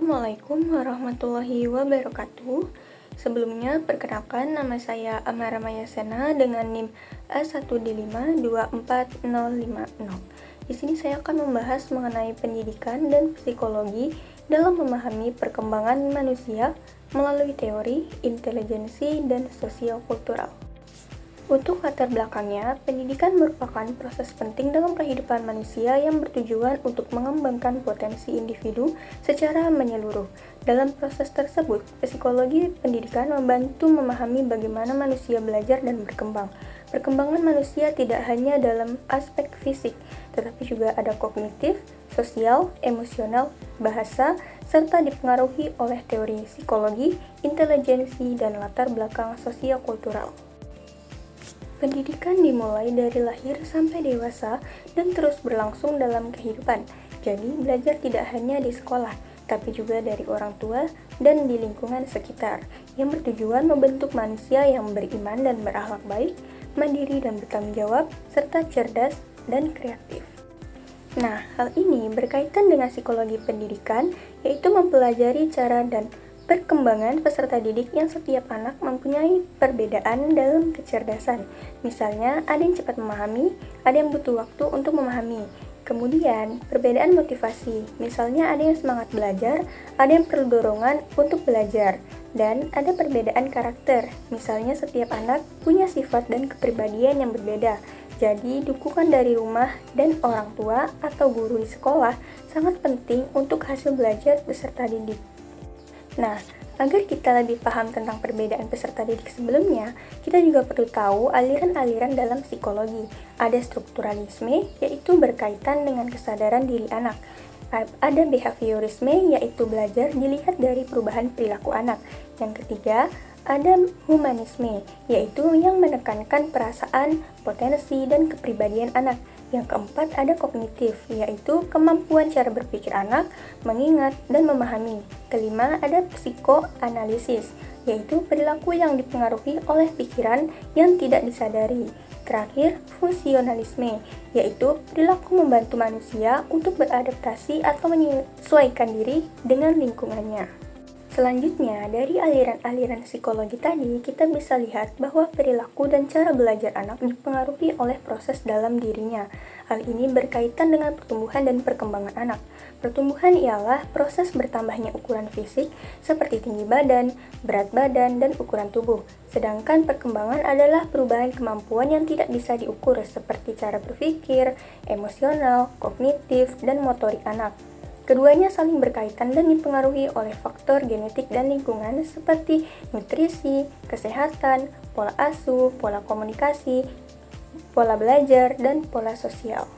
Assalamualaikum warahmatullahi wabarakatuh. Sebelumnya, perkenalkan nama saya Amara Mayasena dengan NIM A1D5245050. Di sini saya akan membahas mengenai pendidikan dan psikologi dalam memahami perkembangan manusia melalui teori, intelijensi, dan sosial kultural. Untuk latar belakangnya, pendidikan merupakan proses penting dalam kehidupan manusia yang bertujuan untuk mengembangkan potensi individu secara menyeluruh. Dalam proses tersebut, psikologi pendidikan membantu memahami bagaimana manusia belajar dan berkembang. Perkembangan manusia tidak hanya dalam aspek fisik, tetapi juga ada kognitif, sosial, emosional, bahasa, serta dipengaruhi oleh teori psikologi, intelijensi, dan latar belakang sosial kultural. Pendidikan dimulai dari lahir sampai dewasa dan terus berlangsung dalam kehidupan. Jadi, belajar tidak hanya di sekolah, tapi juga dari orang tua dan di lingkungan sekitar, yang bertujuan membentuk manusia yang beriman dan berakhlak baik, mandiri dan bertanggung jawab, serta cerdas dan kreatif. Nah, hal ini berkaitan dengan psikologi pendidikan, yaitu mempelajari cara dan perkembangan peserta didik yang setiap anak mempunyai perbedaan dalam kecerdasan. Misalnya, ada yang cepat memahami, ada yang butuh waktu untuk memahami. Kemudian, perbedaan motivasi. Misalnya, ada yang semangat belajar, ada yang perlu dorongan untuk belajar. Dan ada perbedaan karakter. Misalnya, setiap anak punya sifat dan kepribadian yang berbeda. Jadi, dukungan dari rumah dan orang tua atau guru di sekolah sangat penting untuk hasil belajar peserta didik. Nah, agar kita lebih paham tentang perbedaan peserta didik sebelumnya, kita juga perlu tahu aliran-aliran dalam psikologi. Ada strukturalisme, yaitu berkaitan dengan kesadaran diri anak. Ada behaviorisme, yaitu belajar dilihat dari perubahan perilaku anak. Yang ketiga, ada humanisme, yaitu yang menekankan perasaan, potensi, dan kepribadian anak. Yang keempat, ada kognitif, yaitu kemampuan cara berpikir anak, mengingat, dan memahami. Kelima, ada psikoanalisis, yaitu perilaku yang dipengaruhi oleh pikiran yang tidak disadari. Terakhir, fungsionalisme, yaitu perilaku membantu manusia untuk beradaptasi atau menyesuaikan diri dengan lingkungannya. Selanjutnya, dari aliran-aliran psikologi tadi, kita bisa lihat bahwa perilaku dan cara belajar anak dipengaruhi oleh proses dalam dirinya. Hal ini berkaitan dengan pertumbuhan dan perkembangan anak. Pertumbuhan ialah proses bertambahnya ukuran fisik seperti tinggi badan, berat badan, dan ukuran tubuh. Sedangkan perkembangan adalah perubahan kemampuan yang tidak bisa diukur seperti cara berpikir, emosional, kognitif, dan motorik anak. Keduanya saling berkaitan dan dipengaruhi oleh faktor genetik dan lingkungan seperti nutrisi, kesehatan, pola asuh, pola komunikasi, pola belajar, dan pola sosial.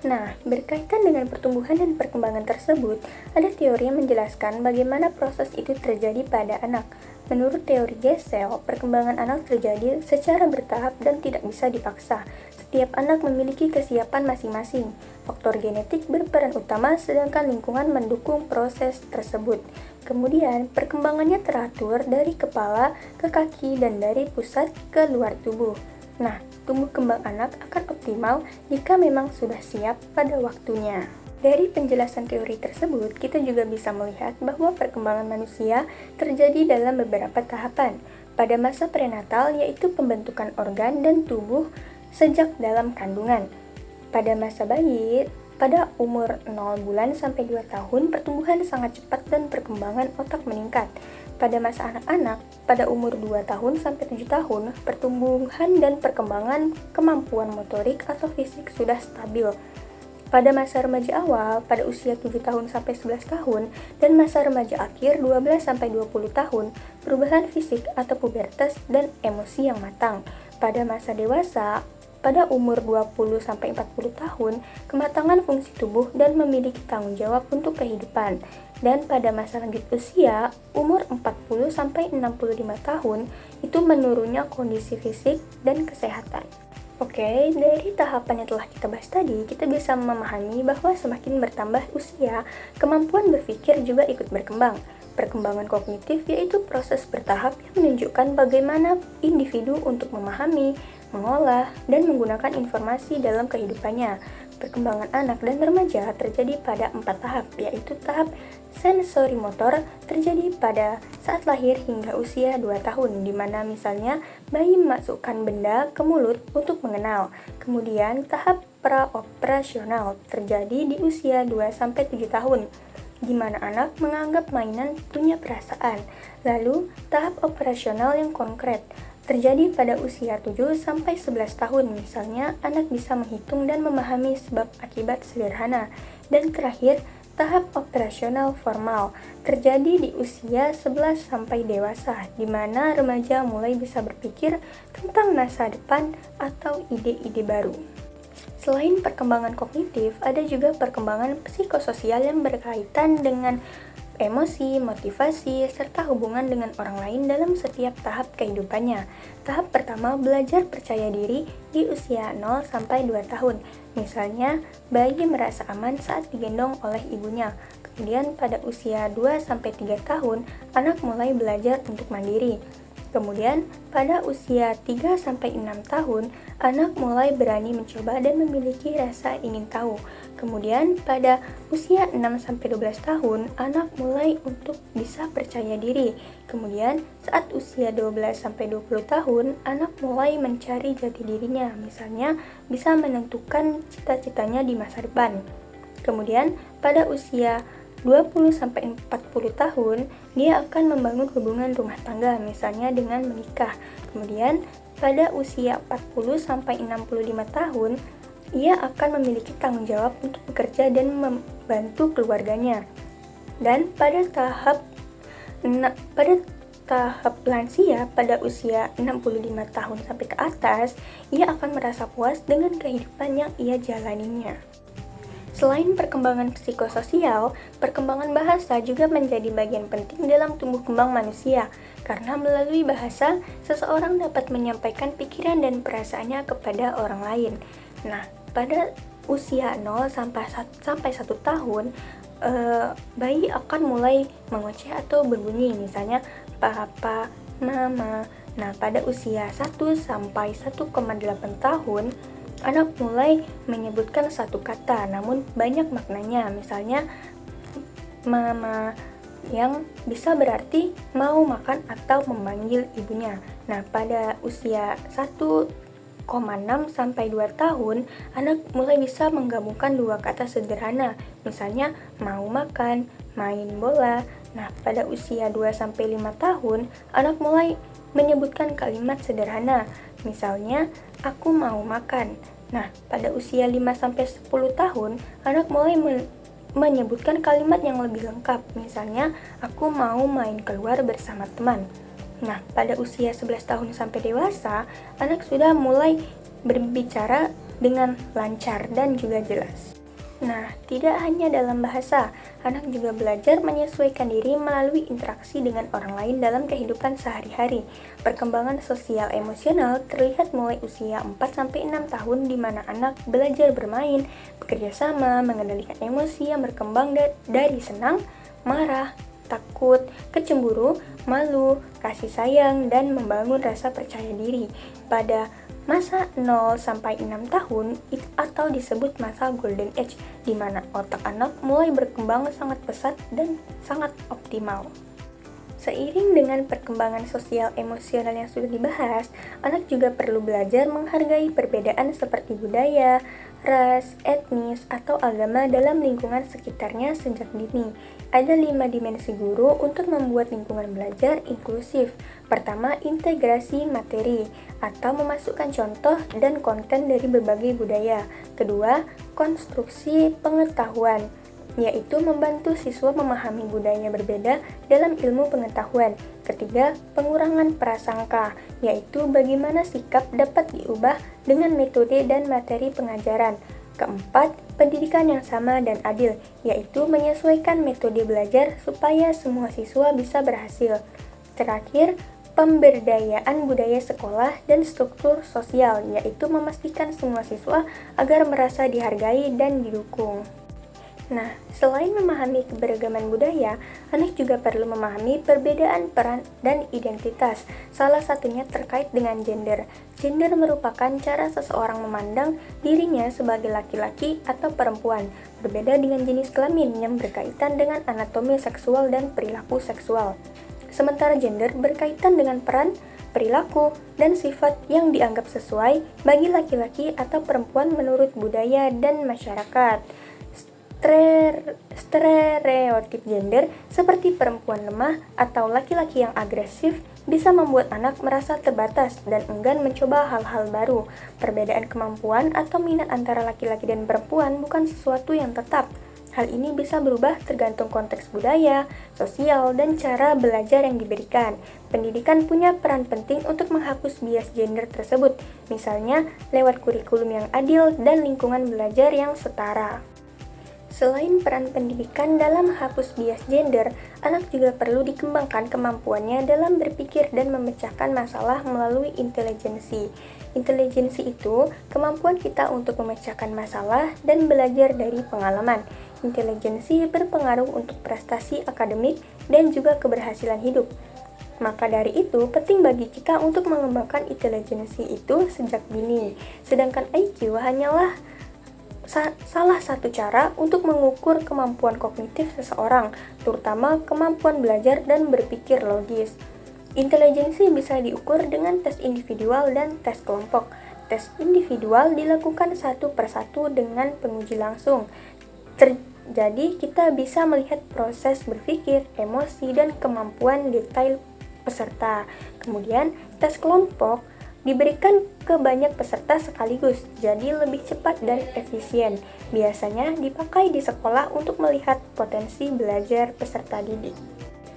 Nah, berkaitan dengan pertumbuhan dan perkembangan tersebut, ada teori yang menjelaskan bagaimana proses itu terjadi pada anak. Menurut teori Gesell, perkembangan anak terjadi secara bertahap dan tidak bisa dipaksa. Setiap anak memiliki kesiapan masing-masing. Faktor genetik berperan utama, sedangkan lingkungan mendukung proses tersebut. Kemudian, perkembangannya teratur dari kepala ke kaki dan dari pusat ke luar tubuh. Nah, tumbuh kembang anak akan optimal jika memang sudah siap pada waktunya. Dari penjelasan teori tersebut, kita juga bisa melihat bahwa perkembangan manusia terjadi dalam beberapa tahapan. Pada masa prenatal, yaitu pembentukan organ dan tubuh sejak dalam kandungan. Pada masa bayi, pada umur 0 bulan sampai 2 tahun, pertumbuhan sangat cepat dan perkembangan otak meningkat. Pada masa anak-anak, pada umur 2 tahun sampai 7 tahun, pertumbuhan dan perkembangan kemampuan motorik atau fisik sudah stabil. Pada masa remaja awal, pada usia 7 tahun sampai 11 tahun, dan masa remaja akhir 12 sampai 20 tahun, perubahan fisik atau pubertas dan emosi yang matang. Pada masa dewasa, pada umur 20-40 tahun, kematangan fungsi tubuh dan memiliki tanggung jawab untuk kehidupan. Dan pada masa lanjut usia, umur 40-65 tahun, itu menurunnya kondisi fisik dan kesehatan. Oke, dari tahapan yang telah kita bahas tadi, kita bisa memahami bahwa semakin bertambah usia, kemampuan berpikir juga ikut berkembang. Perkembangan kognitif yaitu proses bertahap yang menunjukkan bagaimana individu untuk memahami, mengolah, dan menggunakan informasi dalam kehidupannya. Perkembangan anak dan remaja terjadi pada 4 tahap, yaitu tahap Sensorimotor terjadi pada saat lahir hingga usia 2 tahun, di mana misalnya bayi memasukkan benda ke mulut untuk mengenal. Kemudian tahap praoperasional terjadi di usia 2-7 tahun, di mana anak menganggap mainan punya perasaan. Lalu, tahap operasional yang konkret terjadi pada usia 7-11 tahun, misalnya anak bisa menghitung dan memahami sebab akibat sederhana. Dan terakhir, tahap operasional formal terjadi di usia 11 sampai dewasa, di mana remaja mulai bisa berpikir tentang masa depan atau ide-ide baru. Selain perkembangan kognitif, ada juga perkembangan psikososial yang berkaitan dengan emosi, motivasi, serta hubungan dengan orang lain dalam setiap tahap kehidupannya. Tahap pertama, belajar percaya diri di usia 0-2 tahun. Misalnya, bayi merasa aman saat digendong oleh ibunya. Kemudian pada usia 2-3 tahun, anak mulai belajar untuk mandiri. Kemudian, pada usia 3-6 tahun, anak mulai berani mencoba dan memiliki rasa ingin tahu. Kemudian, pada usia 6-12 tahun, anak mulai untuk bisa percaya diri. Kemudian, saat usia 12-20 tahun, anak mulai mencari jati dirinya, misalnya bisa menentukan cita-citanya di masa depan. Kemudian, pada usia 20-40 tahun, dia akan membangun hubungan rumah tangga, misalnya dengan menikah. Kemudian, pada usia 40-65 tahun, ia akan memiliki tanggung jawab untuk bekerja dan membantu keluarganya. Dan pada tahap lansia, pada usia 65 tahun sampai ke atas, ia akan merasa puas dengan kehidupan yang ia jalaninya. Selain perkembangan psikososial, perkembangan bahasa juga menjadi bagian penting dalam tumbuh kembang manusia, karena melalui bahasa, seseorang dapat menyampaikan pikiran dan perasaannya kepada orang lain. Nah, pada usia 0-1 tahun, bayi akan mulai mengoceh atau berbunyi, misalnya papa, mama. Nah, pada usia 1-1,8 tahun, anak mulai menyebutkan satu kata, namun banyak maknanya, misalnya mama, yang bisa berarti mau makan atau memanggil ibunya. Nah, pada usia 1,6 sampai 2 tahun, anak mulai bisa menggabungkan dua kata sederhana, misalnya mau makan, main bola. Nah, pada usia 2-5 tahun, anak mulai menyebutkan kalimat sederhana, misalnya aku mau makan. Nah, pada usia 5-10 tahun, anak mulai menyebutkan kalimat yang lebih lengkap, misalnya aku mau main keluar bersama teman. Nah, pada usia 11 tahun sampai dewasa, anak sudah mulai berbicara dengan lancar dan juga jelas. Nah, tidak hanya dalam bahasa, anak juga belajar menyesuaikan diri melalui interaksi dengan orang lain dalam kehidupan sehari-hari. Perkembangan sosial emosional terlihat mulai usia 4-6 tahun, di mana anak belajar bermain, bekerja sama, mengendalikan emosi yang berkembang dari senang, marah, takut, kecemburu, malu, kasih sayang, dan membangun rasa percaya diri. Pada masa 0-6 tahun atau disebut masa Golden Age, di mana otak anak mulai berkembang sangat pesat dan sangat optimal. Seiring dengan perkembangan sosial emosional yang sudah dibahas, anak juga perlu belajar menghargai perbedaan seperti budaya, ras, etnis, atau agama dalam lingkungan sekitarnya sejak dini. Ada 5 dimensi guru untuk membuat lingkungan belajar inklusif. Pertama, integrasi materi atau memasukkan contoh dan konten dari berbagai budaya. Kedua, konstruksi pengetahuan, yaitu membantu siswa memahami budaya berbeda dalam ilmu pengetahuan. Ketiga, pengurangan prasangka, yaitu bagaimana sikap dapat diubah dengan metode dan materi pengajaran. Keempat, pendidikan yang sama dan adil, yaitu menyesuaikan metode belajar supaya semua siswa bisa berhasil. Terakhir, pemberdayaan budaya sekolah dan struktur sosial, yaitu memastikan semua siswa agar merasa dihargai dan didukung. Nah, selain memahami keberagaman budaya, anak juga perlu memahami perbedaan peran dan identitas. Salah satunya terkait dengan gender. Gender merupakan cara seseorang memandang dirinya sebagai laki-laki atau perempuan, berbeda dengan jenis kelamin yang berkaitan dengan anatomi seksual dan perilaku seksual. Sementara gender berkaitan dengan peran, perilaku, dan sifat yang dianggap sesuai bagi laki-laki atau perempuan menurut budaya dan masyarakat. Stereotip gender seperti perempuan lemah atau laki-laki yang agresif bisa membuat anak merasa terbatas dan enggan mencoba hal-hal baru. Perbedaan kemampuan atau minat antara laki-laki dan perempuan bukan sesuatu yang tetap. Hal ini bisa berubah tergantung konteks budaya, sosial, dan cara belajar yang diberikan. Pendidikan punya peran penting untuk menghapus bias gender tersebut, misalnya lewat kurikulum yang adil dan lingkungan belajar yang setara. Selain peran pendidikan dalam hapus bias gender, anak juga perlu dikembangkan kemampuannya dalam berpikir dan memecahkan masalah melalui intelijensi. Intelijensi itu kemampuan kita untuk memecahkan masalah dan belajar dari pengalaman. Intelijensi berpengaruh untuk prestasi akademik dan juga keberhasilan hidup. Maka dari itu, penting bagi kita untuk mengembangkan intelijensi itu sejak dini. Sedangkan IQ hanyalah salah satu cara untuk mengukur kemampuan kognitif seseorang, terutama kemampuan belajar dan berpikir logis. Intelijensi bisa diukur dengan tes individual dan tes kelompok. Tes individual dilakukan satu persatu dengan penguji langsung. Jadi kita bisa melihat proses berpikir, emosi, dan kemampuan detail peserta. Kemudian tes kelompok diberikan ke banyak peserta sekaligus, jadi lebih cepat dan efisien. Biasanya dipakai di sekolah untuk melihat potensi belajar peserta didik.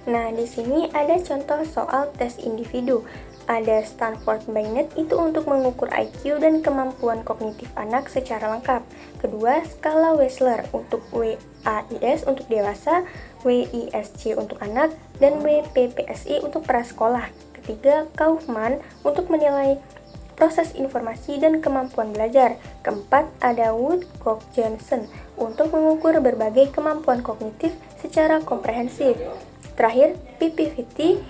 Nah, di sini ada contoh soal tes individu. Ada Stanford Binet itu untuk mengukur IQ dan kemampuan kognitif anak secara lengkap. Kedua, skala Wechsler untuk WAIS untuk dewasa, WISC untuk anak, dan WPPSI untuk prasekolah. Ketiga, Kaufman untuk menilai proses informasi dan kemampuan belajar. Keempat, ada Woodcock-Johnson untuk mengukur berbagai kemampuan kognitif secara komprehensif. Terakhir, PPVT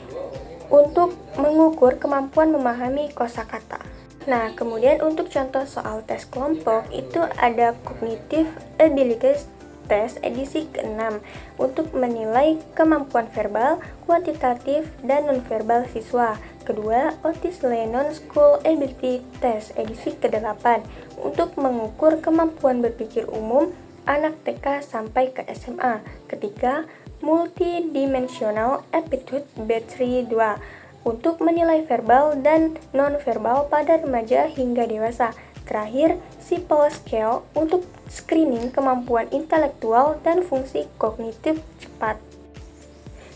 untuk mengukur kemampuan memahami kosakata. Nah, kemudian untuk contoh soal tes kelompok itu ada Cognitive Abilities Test edisi ke-6 untuk menilai kemampuan verbal, kuantitatif, dan nonverbal siswa. Kedua, Otis Lennon School Ability Test edisi ke-8 untuk mengukur kemampuan berpikir umum anak TK sampai ke SMA. Ketiga, Multidimensional Aptitude Battery 2 untuk menilai verbal dan nonverbal pada remaja hingga dewasa. Terakhir, Simple Scale untuk screening kemampuan intelektual dan fungsi kognitif cepat.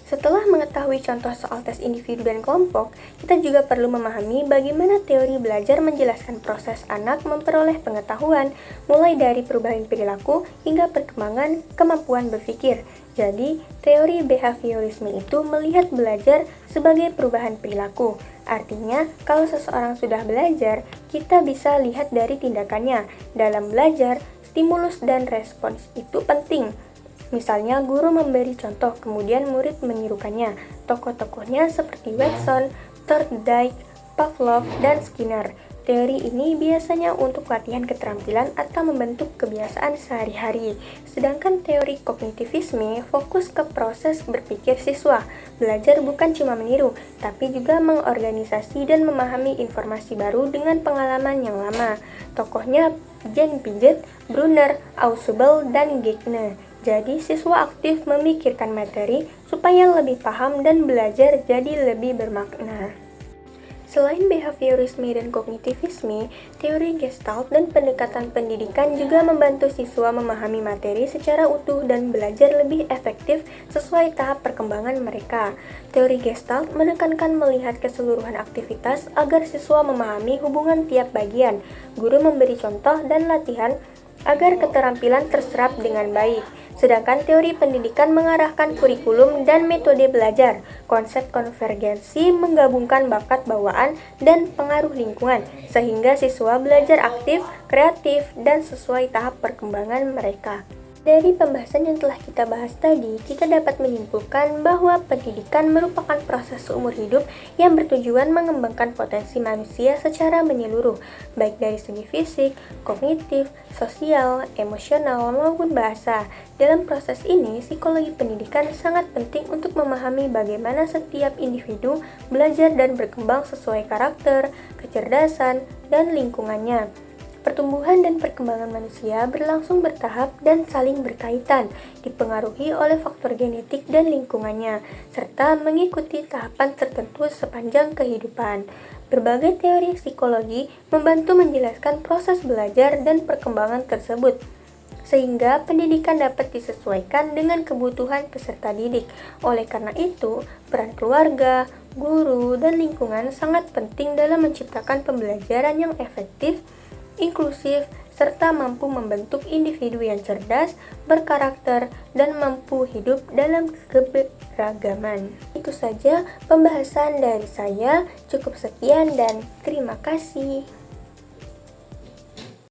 Setelah mengetahui contoh soal tes individu dan kelompok, kita juga perlu memahami bagaimana teori belajar menjelaskan proses anak memperoleh pengetahuan, mulai dari perubahan perilaku hingga perkembangan kemampuan berpikir. Jadi, teori behaviorisme itu melihat belajar sebagai perubahan perilaku. Artinya, kalau seseorang sudah belajar, kita bisa lihat dari tindakannya. Dalam belajar, stimulus dan respons itu penting. Misalnya, guru memberi contoh, kemudian murid menirukannya. Tokoh-tokohnya seperti Watson, Thorndike, Pavlov, dan Skinner. Teori ini biasanya untuk latihan keterampilan atau membentuk kebiasaan sehari-hari. Sedangkan teori kognitivisme fokus ke proses berpikir siswa. Belajar bukan cuma meniru, tapi juga mengorganisasi dan memahami informasi baru dengan pengalaman yang lama. Tokohnya Jean Piaget, Brunner, Ausubel, dan Gagne. Jadi, siswa aktif memikirkan materi supaya lebih paham dan belajar jadi lebih bermakna. Selain behaviorisme dan kognitivisme, teori Gestalt dan pendekatan pendidikan juga membantu siswa memahami materi secara utuh dan belajar lebih efektif sesuai tahap perkembangan mereka. Teori Gestalt menekankan melihat keseluruhan aktivitas agar siswa memahami hubungan tiap bagian. Guru memberi contoh dan latihan agar keterampilan terserap dengan baik. Sedangkan teori pendidikan mengarahkan kurikulum dan metode belajar. Konsep konvergensi menggabungkan bakat bawaan dan pengaruh lingkungan, sehingga siswa belajar aktif, kreatif, dan sesuai tahap perkembangan mereka. Dari pembahasan yang telah kita bahas tadi, kita dapat menyimpulkan bahwa pendidikan merupakan proses seumur hidup yang bertujuan mengembangkan potensi manusia secara menyeluruh, baik dari segi fisik, kognitif, sosial, emosional, maupun bahasa. Dalam proses ini, psikologi pendidikan sangat penting untuk memahami bagaimana setiap individu belajar dan berkembang sesuai karakter, kecerdasan, dan lingkungannya. Pertumbuhan dan perkembangan manusia berlangsung bertahap dan saling berkaitan, dipengaruhi oleh faktor genetik dan lingkungannya, serta mengikuti tahapan tertentu sepanjang kehidupan. Berbagai teori psikologi membantu menjelaskan proses belajar dan perkembangan tersebut, sehingga pendidikan dapat disesuaikan dengan kebutuhan peserta didik. Oleh karena itu, peran keluarga, guru, dan lingkungan sangat penting dalam menciptakan pembelajaran yang efektif, inklusif, serta mampu membentuk individu yang cerdas, berkarakter, dan mampu hidup dalam keberagaman. Itu saja pembahasan dari saya, cukup sekian dan terima kasih.